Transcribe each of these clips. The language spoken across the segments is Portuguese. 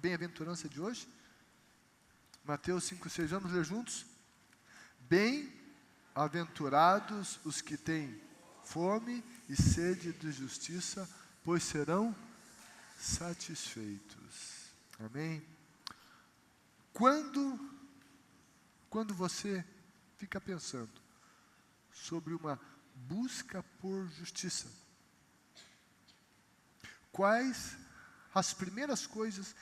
bem-aventurança de hoje? Mateus 5:6, vamos ler juntos? Bem-aventurados os que têm fome e sede de justiça, pois serão satisfeitos. Amém? Quando você fica pensando sobre uma busca por justiça, quais as primeiras coisas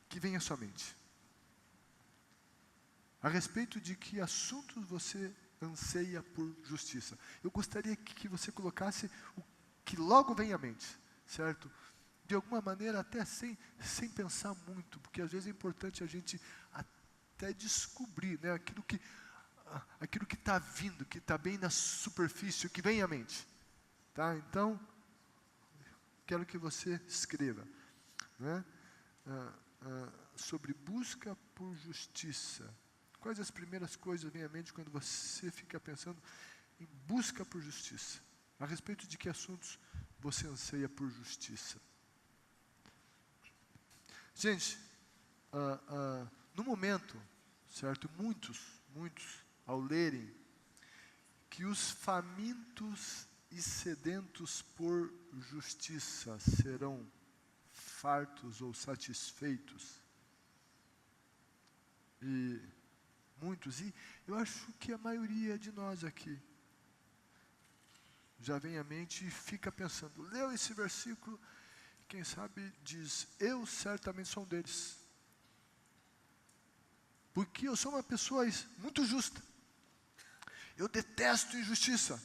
que vêm à sua mente? A respeito de que assuntos você anseia por justiça? Eu gostaria que você colocasse o que logo vem à mente, certo? De alguma maneira, até sem pensar muito, porque às vezes é importante a gente até descobrir, né, aquilo que está vindo, que está bem na superfície, o que vem à mente. Tá? Então, quero que você escreva, né, sobre busca por justiça. Quais as primeiras coisas vêm à mente quando você fica pensando em busca por justiça? A respeito de que assuntos você anseia por justiça? Gente, no momento, certo, muitos, ao lerem que os famintos e sedentos por justiça serão fartos ou satisfeitos, e eu acho que a maioria de nós aqui já vem à mente e fica pensando, leu esse versículo, quem sabe diz, eu certamente sou um deles, porque eu sou uma pessoa muito justa, eu detesto injustiça,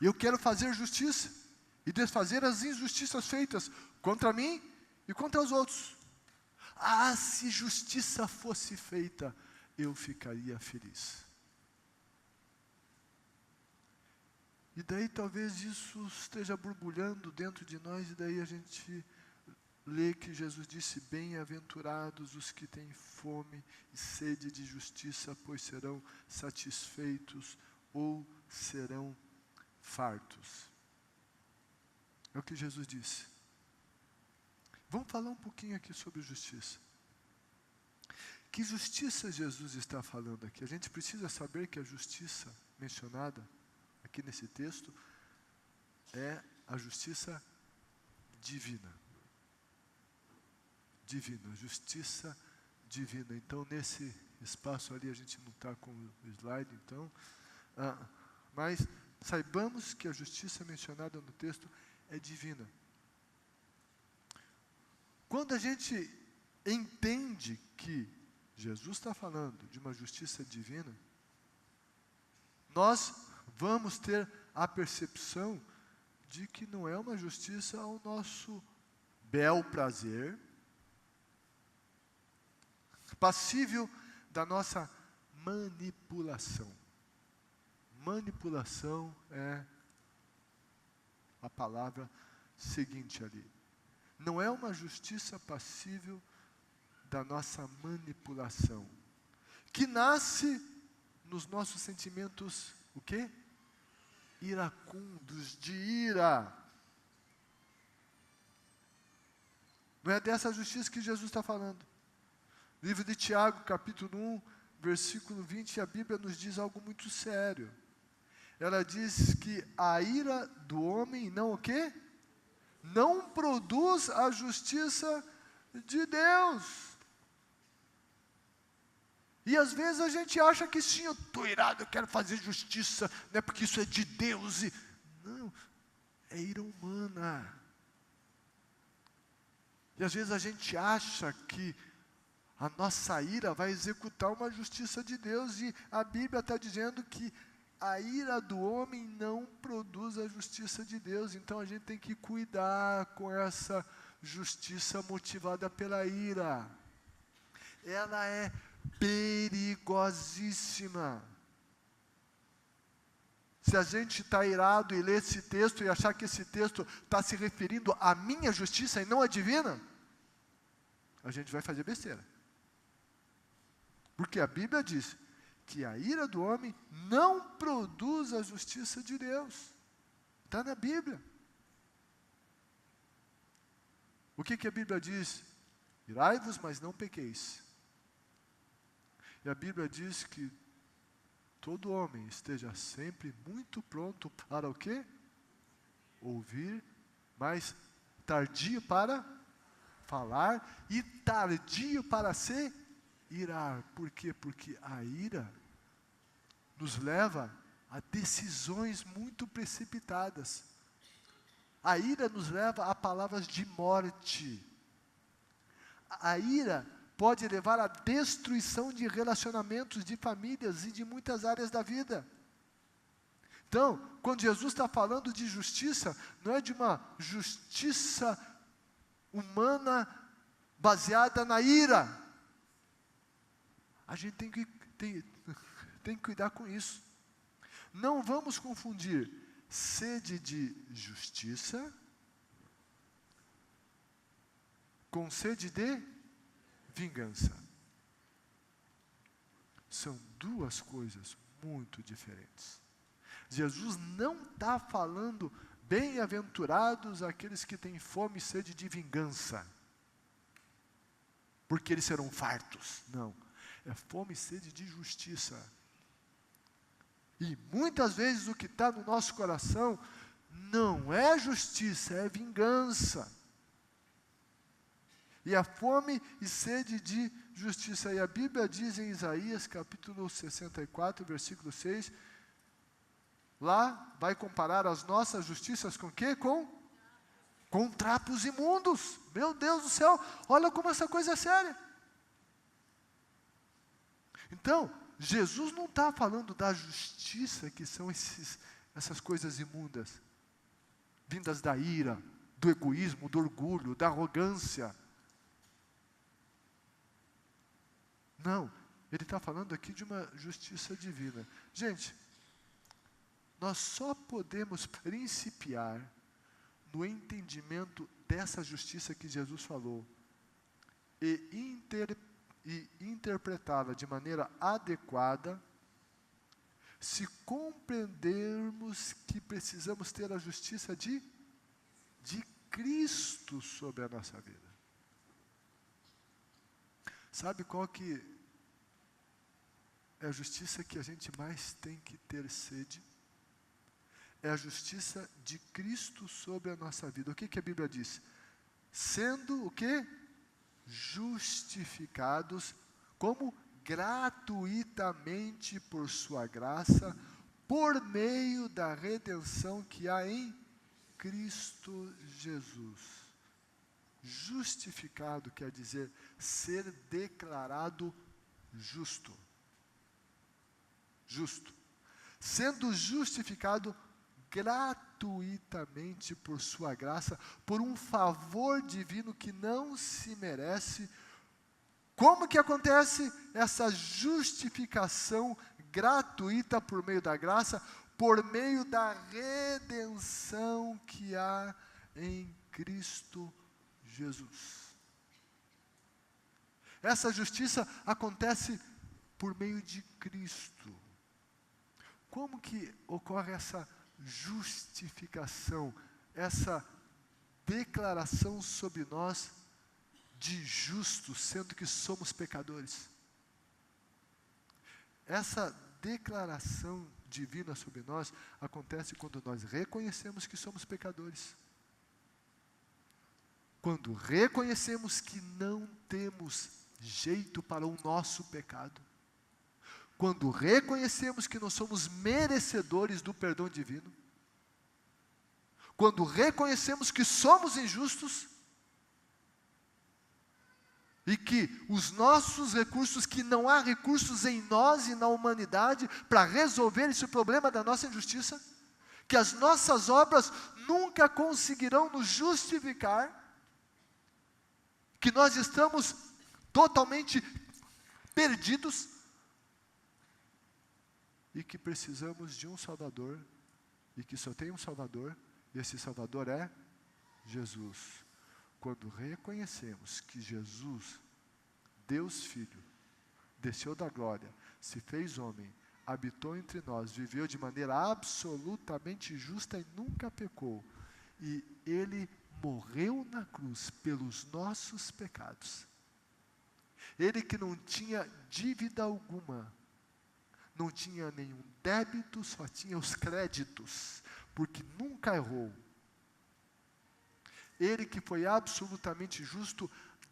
e eu quero fazer justiça, e desfazer as injustiças feitas contra mim e contra os outros. Se justiça fosse feita, eu ficaria feliz. E daí talvez isso esteja borbulhando dentro de nós, e daí a gente lê que Jesus disse, bem-aventurados os que têm fome e sede de justiça, pois serão satisfeitos ou serão fartos. É o que Jesus disse. Vamos falar um pouquinho aqui sobre justiça. Que justiça Jesus está falando aqui? A gente precisa saber que a justiça mencionada aqui nesse texto é a justiça divina. Justiça divina. Então, nesse espaço ali, a gente não está com o slide, então, mas saibamos que a justiça mencionada no texto é divina. Quando a gente entende que Jesus está falando de uma justiça divina, nós vamos ter a percepção de que não é uma justiça ao nosso bel prazer, passível da nossa manipulação. Manipulação é a palavra seguinte ali. Não é uma justiça passível da nossa manipulação, que nasce nos nossos sentimentos, o quê? Iracundos, de ira. Não é dessa justiça que Jesus está falando. Livro de Tiago, capítulo 1, versículo 20, a Bíblia nos diz algo muito sério. Ela diz que a ira do homem não o quê? Não produz a justiça de Deus. E às vezes a gente acha que sim, eu estou irado, eu quero fazer justiça, não é porque isso é de Deus. Não, é ira humana. E às vezes a gente acha que a nossa ira vai executar uma justiça de Deus, e a Bíblia está dizendo que a ira do homem não produz a justiça de Deus. Então a gente tem que cuidar com essa justiça motivada pela ira. Ela é perigosíssima. Se a gente está irado e ler esse texto e achar que esse texto está se referindo à minha justiça e não à divina, a gente vai fazer besteira. Porque a Bíblia diz que a ira do homem não produz a justiça de Deus. Está na Bíblia. O que a Bíblia diz Irai-vos, mas não pequeis. E a Bíblia diz que todo homem esteja sempre muito pronto para o quê? Ouvir, mas tardio para falar e tardio para se irar. Por quê? Porque a ira nos leva a decisões muito precipitadas. A ira nos leva a palavras de morte. A ira pode levar à destruição de relacionamentos, de famílias e de muitas áreas da vida. Então, quando Jesus está falando de justiça, não é de uma justiça humana baseada na ira. A gente tem que cuidar com isso. Não vamos confundir sede de justiça com sede de vingança. São duas coisas muito diferentes. Jesus não está falando bem-aventurados aqueles que têm fome e sede de vingança, porque eles serão fartos. Não, é fome e sede de justiça. E muitas vezes o que está no nosso coração não é justiça, é vingança. E a fome e sede de justiça. E a Bíblia diz em Isaías capítulo 64, versículo 6, lá vai comparar as nossas justiças com o quê? Com trapos imundos. Meu Deus do céu, olha como essa coisa é séria. Então, Jesus não está falando da justiça, que são essas coisas imundas, vindas da ira, do egoísmo, do orgulho, da arrogância. Não, ele está falando aqui de uma justiça divina. Gente, nós só podemos principiar no entendimento dessa justiça que Jesus falou e interpretá-la de maneira adequada, se compreendermos que precisamos ter a justiça de Cristo sobre a nossa vida. Sabe qual que é a justiça que a gente mais tem que ter sede? É a justiça de Cristo sobre a nossa vida. O que a Bíblia diz? Sendo o quê? Justificados como gratuitamente por sua graça, por meio da redenção que há em Cristo Jesus. Justificado quer dizer ser declarado justo. Justo. Sendo justificado gratuitamente por sua graça, por um favor divino que não se merece. Como que acontece essa justificação gratuita por meio da graça? Por meio da redenção que há em Cristo Jesus. Essa justiça acontece por meio de Cristo. Como que ocorre essa justificação, essa declaração sobre nós de justos, sendo que somos pecadores? Essa declaração divina sobre nós acontece quando nós reconhecemos que somos pecadores. Quando reconhecemos que não temos jeito para o nosso pecado. Quando reconhecemos que não somos merecedores do perdão divino. Quando reconhecemos que somos injustos. E que os nossos recursos, que não há recursos em nós e na humanidade para resolver esse problema da nossa injustiça. Que as nossas obras nunca conseguirão nos justificar. Que nós estamos totalmente perdidos e que precisamos de um Salvador e que só tem um Salvador e esse Salvador é Jesus. Quando reconhecemos que Jesus, Deus Filho, desceu da glória, se fez homem, habitou entre nós, viveu de maneira absolutamente justa e nunca pecou, e Ele morreu na cruz pelos nossos pecados, Ele que não tinha dívida alguma, não tinha nenhum débito, só tinha os créditos, porque nunca errou. Ele que foi absolutamente justo,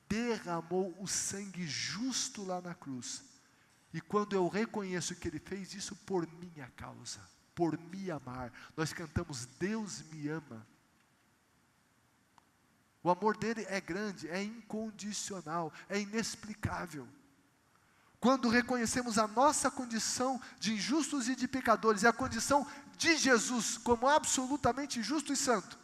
derramou o sangue justo lá na cruz. E quando eu reconheço que Ele fez isso por minha causa, por me amar, nós cantamos, Deus me ama. O amor dele é grande, é incondicional, é inexplicável. Quando reconhecemos a nossa condição de injustos e de pecadores, e a condição de Jesus como absolutamente justo e santo,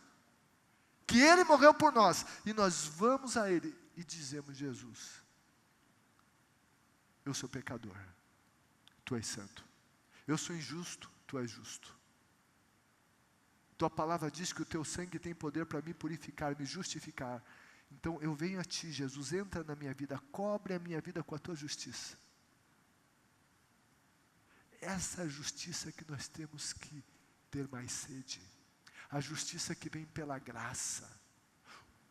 que Ele morreu por nós, e nós vamos a Ele e dizemos, Jesus, eu sou pecador, Tu és santo. Eu sou injusto, Tu és justo. Tua palavra diz que o Teu sangue tem poder para me purificar, me justificar. Então eu venho a Ti, Jesus, entra na minha vida, cobre a minha vida com a Tua justiça. Essa justiça que nós temos que ter mais sede. A justiça que vem pela graça,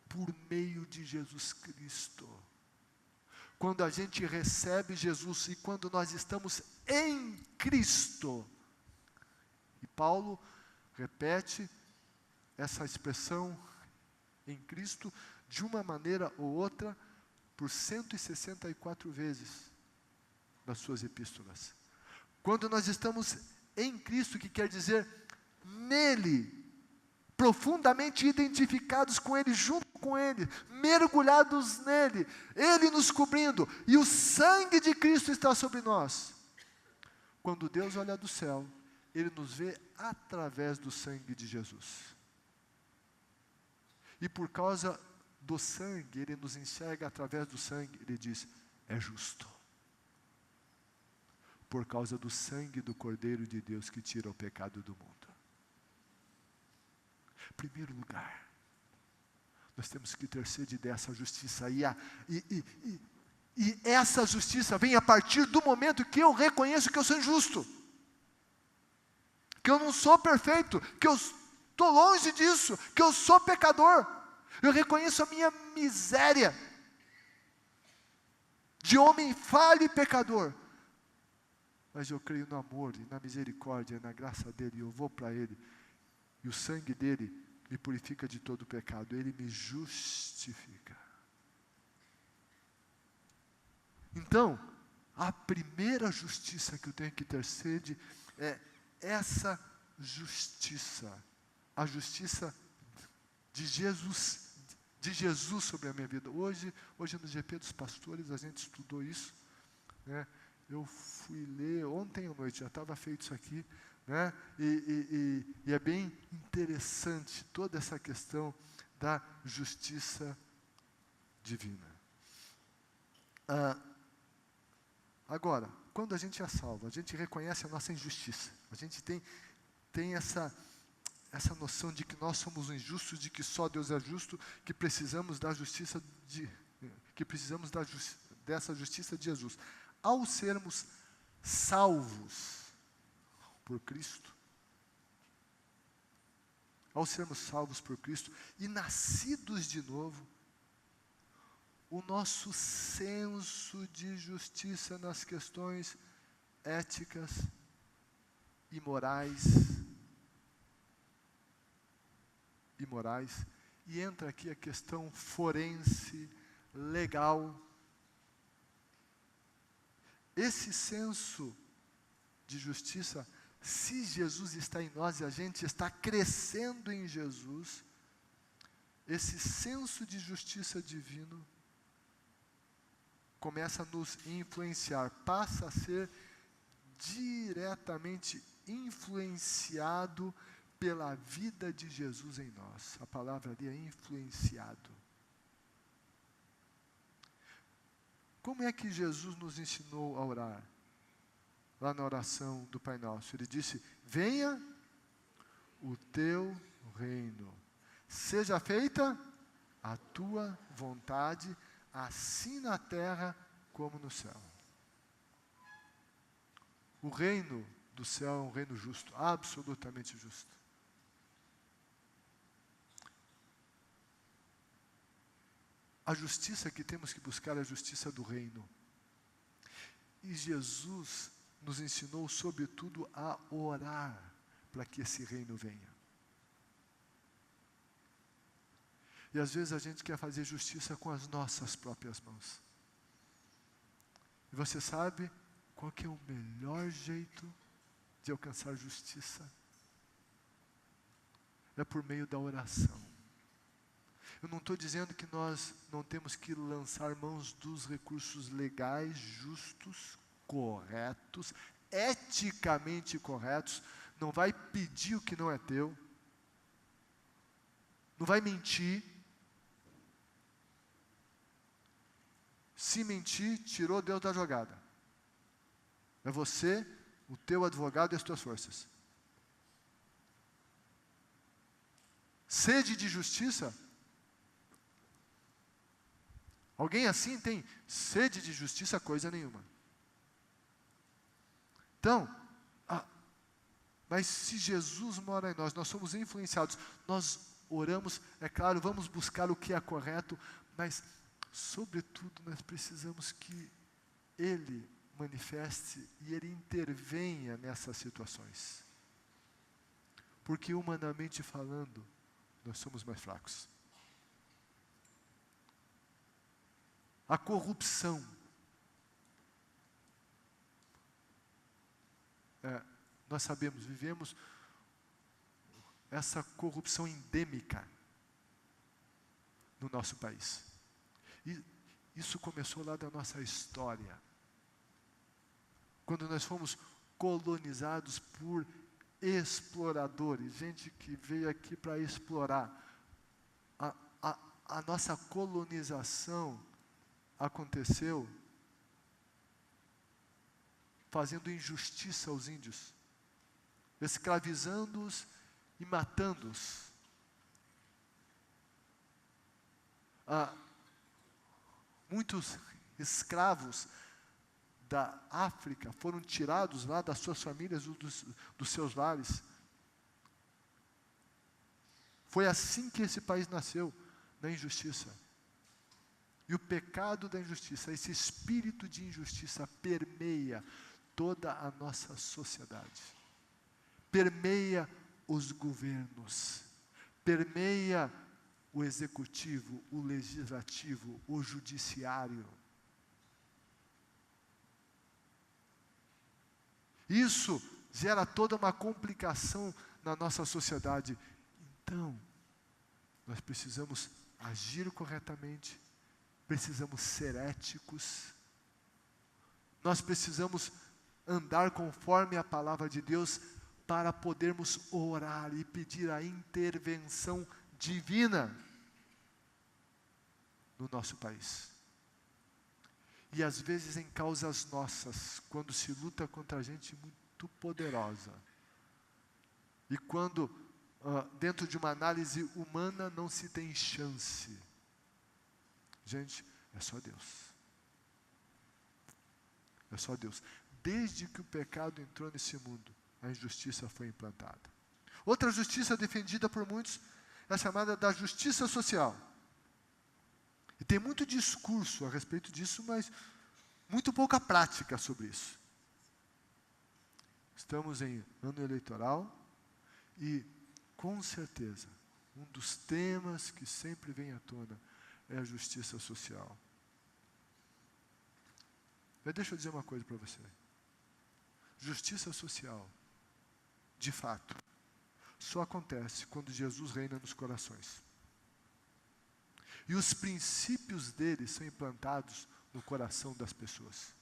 por meio de Jesus Cristo. Quando a gente recebe Jesus e quando nós estamos em Cristo. E Paulo repete essa expressão em Cristo de uma maneira ou outra por 164 vezes nas suas epístolas. Quando nós estamos em Cristo, que quer dizer nele, profundamente identificados com Ele, junto com Ele, mergulhados nele, Ele nos cobrindo, e o sangue de Cristo está sobre nós. Quando Deus olha do céu, Ele nos vê através do sangue de Jesus. E por causa do sangue, Ele nos enxerga através do sangue, Ele diz, é justo. Por causa do sangue do Cordeiro de Deus que tira o pecado do mundo. Primeiro lugar, nós temos que ter sede dessa justiça, e essa justiça vem a partir do momento que eu reconheço que eu sou injusto, que eu não sou perfeito, que eu estou longe disso, que eu sou pecador, eu reconheço a minha miséria, de homem falho e pecador, mas eu creio no amor e na misericórdia, na graça dEle, e eu vou para Ele, e o sangue dEle me purifica de todo pecado, Ele me justifica. Então, a primeira justiça que eu tenho que ter sede é essa justiça, a justiça de Jesus sobre a minha vida. Hoje no GP dos Pastores, a gente estudou isso, né? Eu fui ler ontem à noite, já estava feito isso aqui, né? E é bem interessante toda essa questão da justiça divina. Agora, quando a gente é salvo, a gente reconhece a nossa injustiça, a gente tem essa noção de que nós somos injustos, de que só Deus é justo, que precisamos da justiça dessa justiça de Jesus. Ao sermos salvos por Cristo, e nascidos de novo, o nosso senso de justiça nas questões éticas e morais, e entra aqui a questão forense, legal. Esse senso de justiça, se Jesus está em nós e a gente está crescendo em Jesus, esse senso de justiça divino começa a nos influenciar, passa a ser diretamente influenciado pela vida de Jesus em nós. A palavra ali é influenciado. Como é que Jesus nos ensinou a orar? Lá na oração do Pai Nosso, Ele disse, venha o teu reino, seja feita a tua vontade, assim na terra como no céu. O reino do céu é um reino justo, absolutamente justo. A justiça que temos que buscar é a justiça do reino. E Jesus nos ensinou, sobretudo, a orar para que esse reino venha. E às vezes a gente quer fazer justiça com as nossas próprias mãos. E você sabe qual que é o melhor jeito de alcançar justiça? É por meio da oração. Eu não estou dizendo que nós não temos que lançar mãos dos recursos legais, justos, corretos, eticamente corretos. Não vai pedir o que não é teu. Não vai mentir. Se mentir, tirou Deus da jogada. É você, o teu advogado e as tuas forças. Sede de justiça? Alguém assim tem sede de justiça? Coisa nenhuma. Então, mas se Jesus mora em nós, nós somos influenciados, nós oramos, é claro, vamos buscar o que é correto, mas, sobretudo, nós precisamos que Ele manifeste e Ele intervenha nessas situações. Porque, humanamente falando, nós somos mais fracos. A corrupção. Nós sabemos, vivemos essa corrupção endêmica no nosso país. E isso começou lá da nossa história. Quando nós fomos colonizados por exploradores, gente que veio aqui para explorar. A nossa colonização aconteceu fazendo injustiça aos índios, escravizando-os e matando-os. Muitos escravos da África foram tirados lá das suas famílias, dos seus lares. Foi assim que esse país nasceu, na injustiça. E o pecado da injustiça, esse espírito de injustiça permeia toda a nossa sociedade. Permeia os governos, permeia o executivo, o legislativo, o judiciário. Isso gera toda uma complicação na nossa sociedade. Então, nós precisamos agir corretamente, precisamos ser éticos, nós precisamos andar conforme a palavra de Deus para podermos orar e pedir a intervenção divina no nosso país. E às vezes em causas nossas, quando se luta contra gente muito poderosa. E quando, dentro de uma análise humana, não se tem chance. Gente, é só Deus. É só Deus. Desde que o pecado entrou nesse mundo, a injustiça foi implantada. Outra justiça defendida por muitos é a chamada da justiça social. E tem muito discurso a respeito disso, mas muito pouca prática sobre isso. Estamos em ano eleitoral e, com certeza, um dos temas que sempre vem à tona é a justiça social. Mas deixa eu dizer uma coisa para você. Justiça social, de fato, só acontece quando Jesus reina nos corações. E os princípios dele são implantados no coração das pessoas.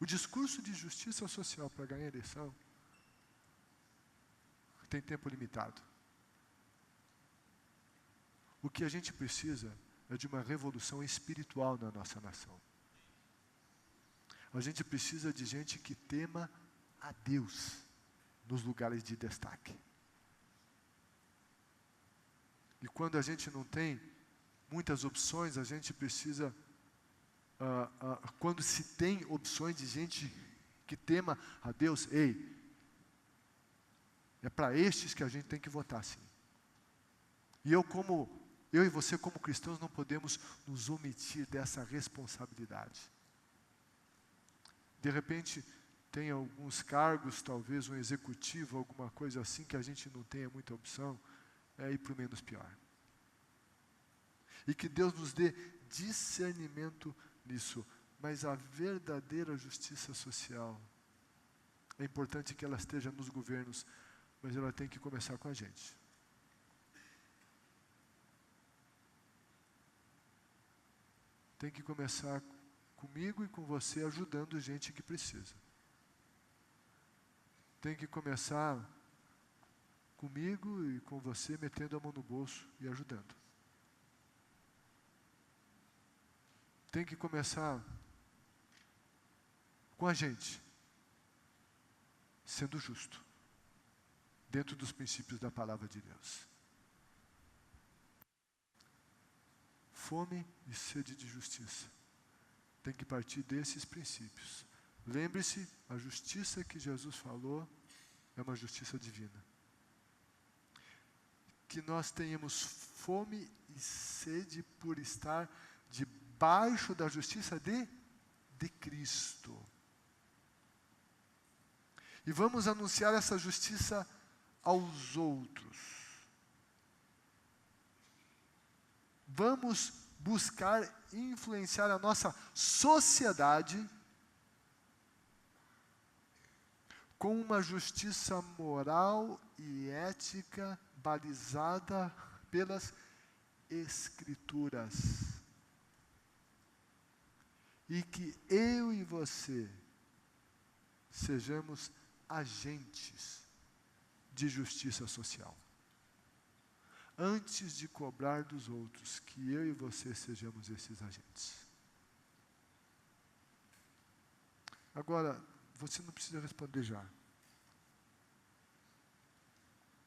O discurso de justiça social para ganhar a eleição tem tempo limitado. O que a gente precisa é de uma revolução espiritual na nossa nação. A gente precisa de gente que tema a Deus nos lugares de destaque. E quando a gente não tem muitas opções, a gente precisa, quando se tem opções de gente que tema a Deus, é para estes que a gente tem que votar, sim. E eu, como Eu e você, como cristãos, não podemos nos omitir dessa responsabilidade. De repente, tem alguns cargos, talvez um executivo, alguma coisa assim, que a gente não tenha muita opção, é ir para o menos pior. E que Deus nos dê discernimento nisso. Mas a verdadeira justiça social, é importante que ela esteja nos governos, mas ela tem que começar com a gente. Tem que começar comigo e com você ajudando gente que precisa. Tem que começar comigo e com você metendo a mão no bolso e ajudando. Tem que começar com a gente, sendo justo, dentro dos princípios da palavra de Deus. Fome e sede de justiça tem que partir desses princípios. Lembre-se, a justiça que Jesus falou é uma justiça divina. Que nós tenhamos fome e sede por estar debaixo da justiça de Cristo. E vamos anunciar essa justiça aos outros. Vamos buscar influenciar a nossa sociedade com uma justiça moral e ética balizada pelas Escrituras. E que eu e você sejamos agentes de justiça social. Antes de cobrar dos outros, que eu e você sejamos esses agentes. Agora, você não precisa responder já.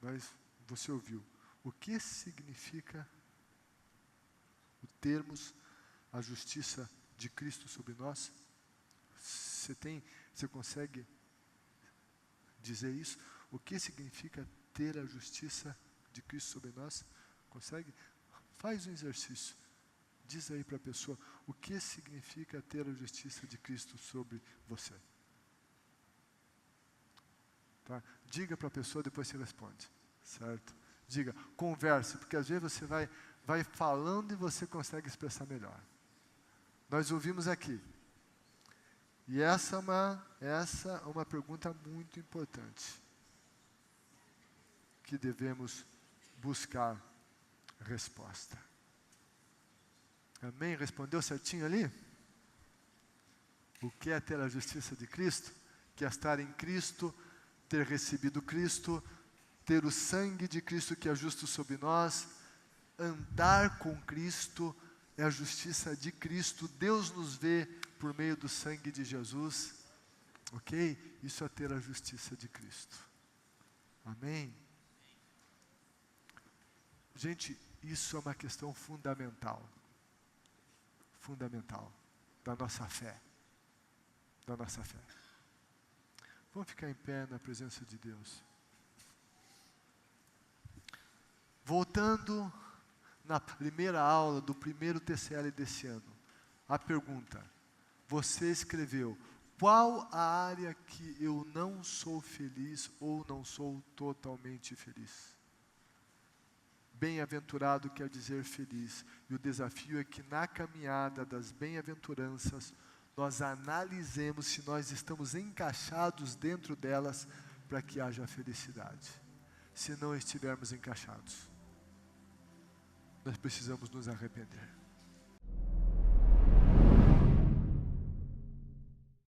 Mas você ouviu. O que significa o termos a justiça de Cristo sobre nós? Você consegue dizer isso? O que significa ter a justiça de Cristo sobre nós? Consegue? Faz um exercício. Diz aí para a pessoa, o que significa ter a justiça de Cristo sobre você? Tá? Diga para a pessoa, depois você responde. Certo? Diga, converse, porque às vezes você vai falando e você consegue expressar melhor. Nós ouvimos aqui. E essa é uma pergunta muito importante, que devemos buscar resposta. Amém? Respondeu certinho ali? O que é ter a justiça de Cristo? Que é estar em Cristo, ter recebido Cristo, ter o sangue de Cristo que é justo sobre nós, andar com Cristo, é a justiça de Cristo. Deus nos vê por meio do sangue de Jesus, ok? Isso é ter a justiça de Cristo. Amém? Gente, isso é uma questão fundamental da nossa fé. Vamos ficar em pé na presença de Deus. Voltando na primeira aula do primeiro TCL desse ano, a pergunta, você escreveu, qual a área que eu não sou feliz ou não sou totalmente feliz? Bem-aventurado quer dizer feliz, e o desafio é que na caminhada das bem-aventuranças, nós analisemos se nós estamos encaixados dentro delas para que haja felicidade. Se não estivermos encaixados, nós precisamos nos arrepender.